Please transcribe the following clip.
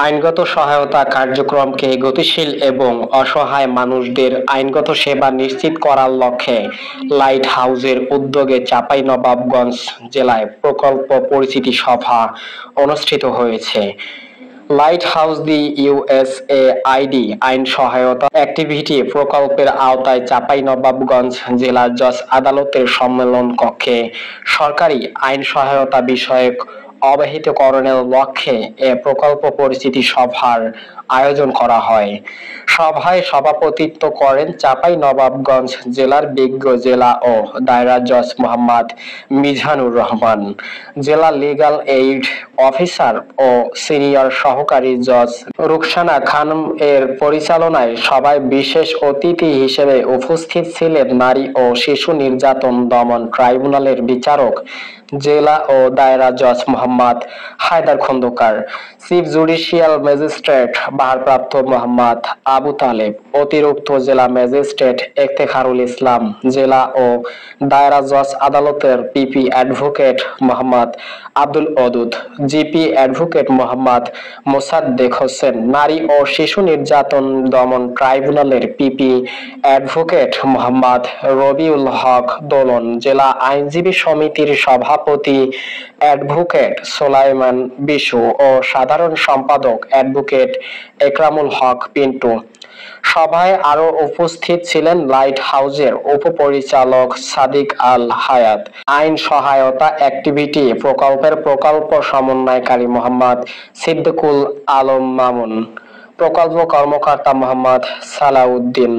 আইনগত সহায়তা কার্যক্রমকে গতিশীল এবং অসহায় মানুষদের আইনগত সেবা নিশ্চিত করার লক্ষ্যে লাইট হাউজের উদ্যোগে চাঁপাইনবাবগঞ্জ জেলায় প্রকল্প পরিচিতি সভা অনুষ্ঠিত হয়েছে। লাইট হাউস দি ইউএসএআইডি আইন সহায়তা অ্যাক্টিভিটি প্রকল্পের আওতায় চাঁপাইনবাবগঞ্জ জেলা জজ আদালতের সম্মেলন কক্ষে সরকারি আইন সহায়তা বিষয়ক অবহিতকরণের লক্ষ্যে এ প্রকল্প পরিচিতি সভার আয়োজন করা হয়। সভায় সভাপতিত্ব করেন চাঁপাইনবাবগঞ্জ জেলার বিজ্ঞ জেলা ও দায়রা জজ মোহাম্মদ মিজানুর রহমান, জেলা লিগ্যাল এইড অফিসার ও সিনিয়র সহকারী জজ রুকসানা খানম এর পরিচালনায় সভায় বিশেষ অতিথি হিসেবে উপস্থিত ছিলেন নারী ও শিশু নির্যাতন দমন ট্রাইব্যুনালের বিচারক জেলা ও দায়রা জজ Mohammad Haidar Khandakar, chief judicial magistrate ভারপ্রাপ্ত মোহাম্মদ আবু তালেব, অতিরিক্ত জেলা ম্যাজিস্ট্রেট ইফতেখারুল ইসলাম, জেলা ও দায়রা জজ আদালতের PP advocate Mohammad Abdul Wadud, GP advocate Mohammad Mosaddek Hossain, নারী ও শিশু নির্যাতন দমন ট্রাইব্যুনালের পিপি অ্যাডভোকেট মোহাম্মদ রবিউল হক দোলন, জেলা আইনজীবী সমিতির সভাপতি অ্যাডভোকেট সোলাইমান বিশু ও সাধারণ সম্পাদক অ্যাডভোকেট একরামুল হক পিন্টু। সভায় আরো উপস্থিত ছিলেন লাইট হাউজের উপপরিচালক সাদিক আল হায়াত, আইন সহায়তা অ্যাক্টিভিটি প্রকল্পের প্রকল্প সমন্বয়কারী মোহাম্মদ সিদ্দিকুল আলম মামুন, প্রকল্প কর্মকর্তা মোহাম্মদ সালাউদ্দিন।